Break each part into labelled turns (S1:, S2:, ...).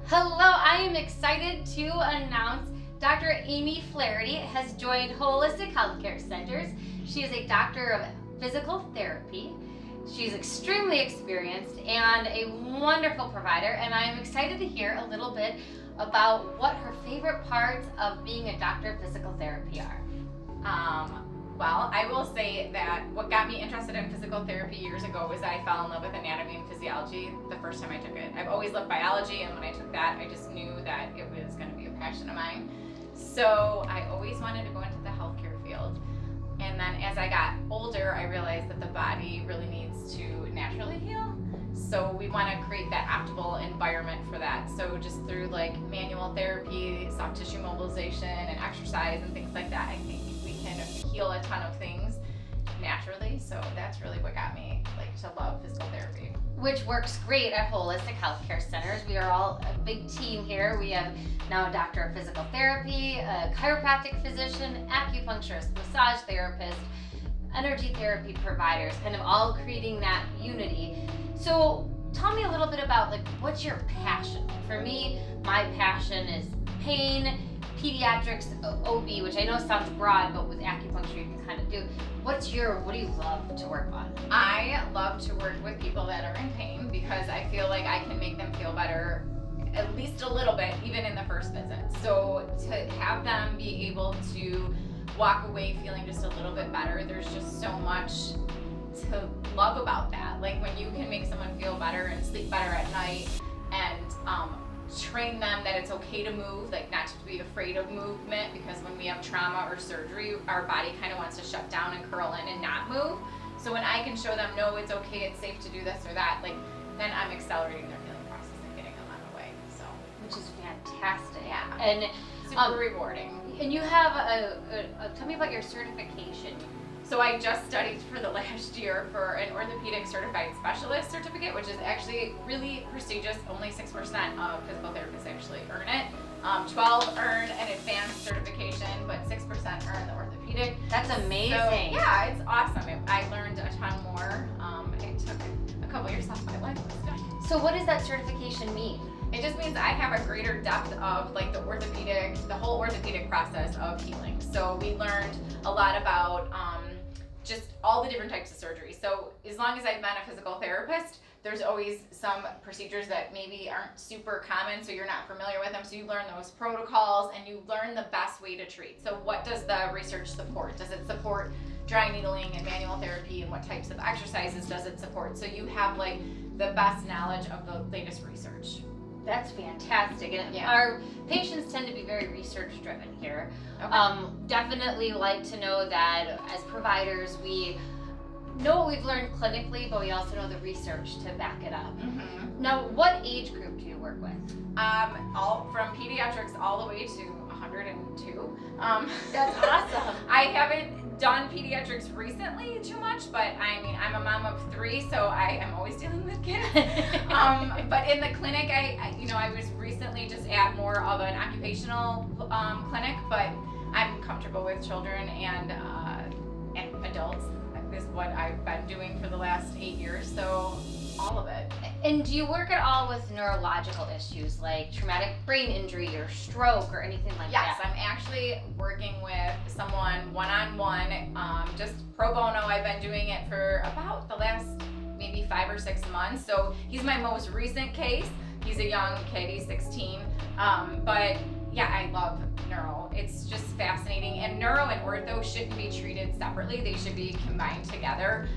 S1: Hello, I am excited to announce Dr. Amy Flaherty has joined Holistic Healthcare Centers. She is a doctor of physical therapy. She's extremely experienced and a wonderful provider, and I am excited to hear a little bit about what her favorite parts of being a doctor of physical therapy are.
S2: Well, I will say that what got me interested in physical therapy years ago was I fell in love with anatomy and physiology the first time I took it. I've always loved biology, and when I took that, I just knew that it was going to be a passion of mine. So I always wanted to go into the healthcare field. And then as I got older, I realized that the body really needs to naturally heal. So we want to create that optimal environment for that. So just through like manual therapy, soft tissue mobilization, and exercise and things like that, I think we can heal a ton of things naturally. So that's really what got me to love physical therapy.
S1: Which works great at Holistic Healthcare Centers. We are all a big team here. We have now a doctor of physical therapy, a chiropractic physician, acupuncturist, massage therapist, energy therapy providers, kind of all creating that unity. So tell me a little bit about what's your passion? For me, my passion is pain, pediatrics, OB, which I know sounds broad, but with acupuncture you can kind of do. What do you love to work on?
S2: I love to work with people that are in pain because I feel like I can make them feel better at least a little bit, even in the first visit. So to have them be able to walk away feeling just a little bit better, there's just so much to love about that. Like when you can make someone feel better and sleep better at night, and train them that it's okay to move, not to be afraid of movement, because when we have trauma or surgery, our body kind of wants to shut down and curl in and not move. So when I can show them, no, it's okay, it's safe to do this or that, then I'm accelerating their healing process and getting them on the way. So,
S1: which is fantastic.
S2: Yeah.
S1: And
S2: super rewarding.
S1: And you have tell me about your certification.
S2: So I just studied for the last year for an Orthopedic Certified Specialist certificate, which is actually really prestigious. Only 6% of physical therapists actually earn it. 12 earn an advanced certification, but 6% earn the orthopedic.
S1: That's amazing.
S2: So, yeah, it's awesome. I learned a ton more. It took a couple years off my life.
S1: So what does that certification mean?
S2: It just means I have a greater depth of the whole orthopedic process of healing. So we learned a lot about just all the different types of surgery. So as long as I've been a physical therapist, there's always some procedures that maybe aren't super common, so you're not familiar with them. So you learn those protocols and you learn the best way to treat. So what does the research support? Does it support dry needling and manual therapy, and what types of exercises does it support? So you have the best knowledge of the latest research.
S1: That's fantastic. And
S2: yeah.
S1: Our patients tend to be very research driven here.
S2: Okay.
S1: Definitely like to know that as providers we know what we've learned clinically, but we also know the research to back it up.
S2: Mm-hmm.
S1: Now, what age group do you work with?
S2: All from pediatrics all the way to 102.
S1: That's awesome.
S2: I haven't done pediatrics recently too much, but I'm a mom of 3, so I am always dealing with kids. But in the clinic, I was recently just at more of an occupational clinic, but I'm comfortable with children and adults. That is what I've been doing for the last 8 years, so all of it.
S1: And do you work at all with neurological issues like traumatic brain injury or stroke or anything like
S2: Yes,
S1: that?
S2: I'm actually working with someone one-on-one, just pro bono. I've been doing it for about the last maybe 5 or 6 months. So he's my most recent case. He's a young kid, he's 16. But yeah, I love neuro. It's just fascinating. And neuro and ortho shouldn't be treated separately. They should be combined together.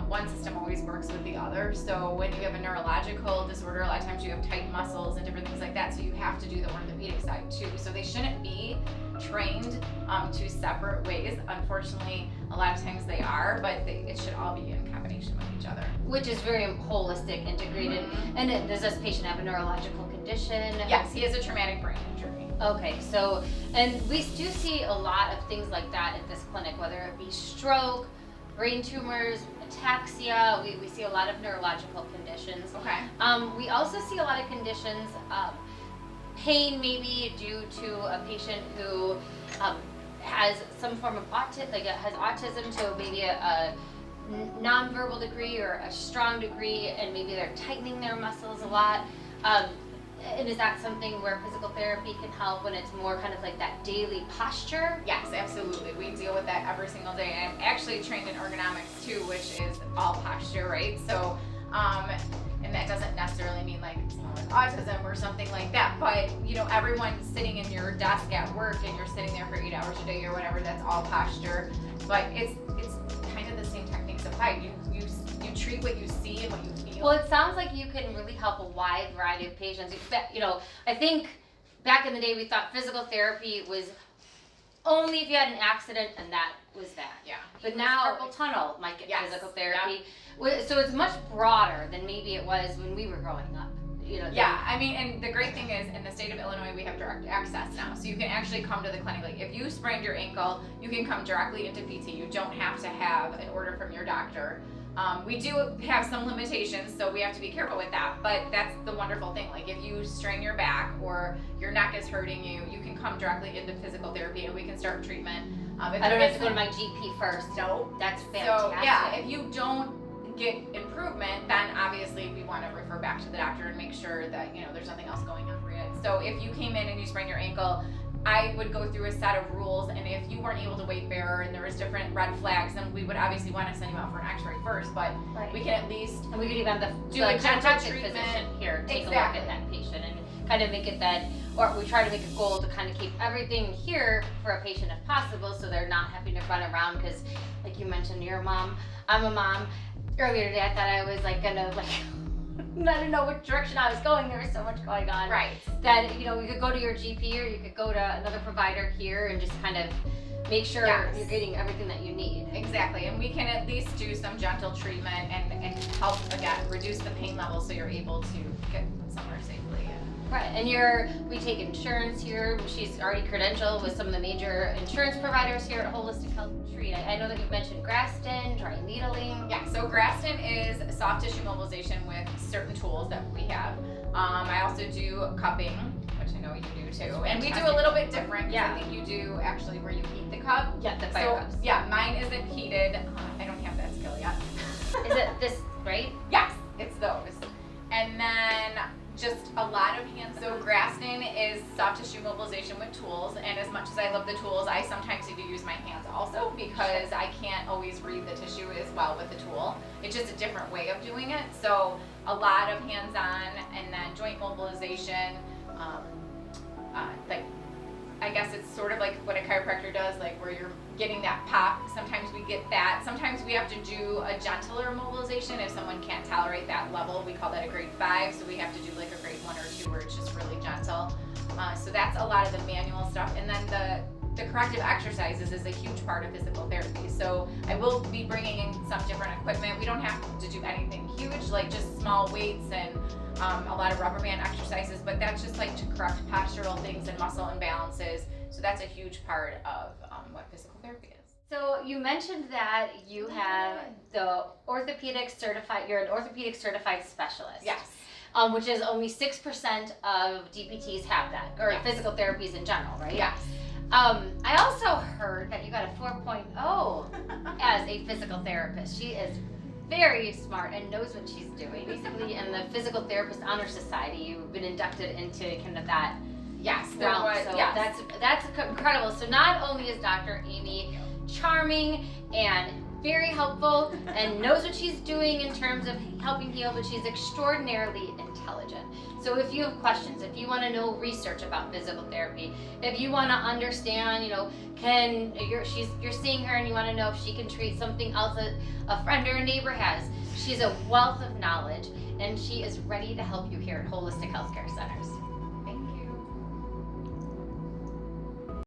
S2: One system always works with the other. So when you have a neurological disorder, a lot of times you have tight muscles and different things like that. So you have to do the orthopedic side too. So they shouldn't be trained two separate ways. Unfortunately, a lot of times they are, but it should all be in combination with each other.
S1: Which is very holistic, integrated.
S2: Mm-hmm.
S1: And does this patient have a neurological condition?
S2: Yes, he has a traumatic brain injury.
S1: Okay, so, and we do see a lot of things like that at this clinic, whether it be stroke, brain tumors, ataxia. We see a lot of neurological conditions.
S2: Okay.
S1: We also see a lot of conditions, pain maybe due to a patient who has some form of has autism to maybe a nonverbal degree or a strong degree, and maybe they're tightening their muscles a lot. And is that something where physical therapy can help when it's more kind of like that daily posture?
S2: Yes, absolutely. We deal with that every single day. I'm actually trained in ergonomics too, which is all posture, right? So, and that doesn't necessarily mean like someone with autism or something like that, but you know, everyone's sitting in your desk at work and you're sitting there for 8 hours a day or whatever, that's all posture. But it's kind of the same techniques applied. You treat what you see and what you feel.
S1: Well, it sounds like you can really help a wide variety of patients. You know, I think back in the day we thought physical therapy was only if you had an accident and that was that.
S2: Yeah.
S1: But now carpal tunnel might get
S2: Yes.
S1: physical therapy. So it's much broader than maybe it was when we were growing up. You know,
S2: yeah, I mean, and the great thing is in the state of Illinois, we have direct access now. So you can actually come to the clinic. Like if you sprained your ankle, you can come directly into PT. You don't have to have an order from your doctor. We do have some limitations, so we have to be careful with that. But that's the wonderful thing. Like if you strain your back or your neck is hurting you, you can come directly into physical therapy and we can start treatment.
S1: I don't have to go to my GP first.
S2: No.
S1: That's fantastic.
S2: So yeah, if you don't get improvement, then obviously we want to refer back to the doctor and make sure that, you know, there's nothing else going on for it. So if you came in and you sprained your ankle, I would go through a set of rules, and if you weren't able to weight bear and there was different red flags, then we would obviously want to send you out for an x-ray first, but we can at least
S1: and we could even have
S2: do a gentle
S1: chiropractic
S2: treatment
S1: physician here take
S2: Exactly.
S1: a look at that patient and kind of make it that, or we try to make a goal to kind of keep everything here for a patient if possible, so they're not having to run around, because like you mentioned, you're a mom, I'm a mom. Earlier today I thought I was like gonna like I didn't know which direction I was going. There was so much going on.
S2: Right.
S1: That, you know, you could go to your GP or you could go to another provider here and just kind of make sure
S2: Yes.
S1: you're getting everything that you need.
S2: Exactly, and we can at least do some gentle treatment and help, again, reduce the pain level so you're able to get somewhere safely.
S1: Right, and we take insurance here. She's already credentialed with some of the major insurance providers here at Holistic Health Treat. I know that you've mentioned Graston Dry Needling.
S2: Yeah, so Graston is soft tissue mobilization with certain tools that we have. I also do cupping, which I know you do too. And we do a little bit different.
S1: Yeah.
S2: I think you do actually where you heat the cup.
S1: Yeah, the fire
S2: So,
S1: cups.
S2: yeah, mine isn't heated. I don't have that skill yet.
S1: Is it this, right?
S2: Yes, it's those. And then just a lot of hands. So Graston is soft tissue mobilization with tools, and as much as I love the tools, I sometimes need to use my hands also because I can't always read the tissue as well with the tool. It's just a different way of doing it. So a lot of hands-on, and then joint mobilization, like I guess it's sort of like what a chiropractor does, like where you're getting that pop. Sometimes we get that. Sometimes we have to do a gentler mobilization if someone can't tolerate that level. We call that a grade 5, so we have to do like a grade 1 or 2 where it's just really gentle. So that's a lot of the manual stuff. And then the corrective exercises is a huge part of physical therapy. So I will be bringing in some different equipment. We don't have to do anything huge, like just small weights and a lot of rubber band exercises, but that's just like to correct postural things and muscle imbalances. So that's a huge part of what physical therapy is.
S1: So you mentioned that you have the orthopedic certified, you're an orthopedic certified specialist.
S2: Yes.
S1: Which is only 6% of DPTs have that, or
S2: Yes.
S1: physical therapies in general, right?
S2: Yes.
S1: I also heard that you got a 4.0 as a physical therapist. She is very smart and knows what she's doing. Basically, in the Physical Therapist Honor Society, you've been inducted into kind of that
S2: Yes.
S1: realm. So
S2: yes.
S1: that's incredible. So not only is Dr. Amy charming and very helpful and knows what she's doing in terms of helping heal, but she's extraordinarily intelligent. So if you have questions, if you want to know research about physical therapy, if you want to understand, you know, you're seeing her and you want to know if she can treat something else that a friend or a neighbor has, she's a wealth of knowledge and she is ready to help you here at Holistic Healthcare Centers.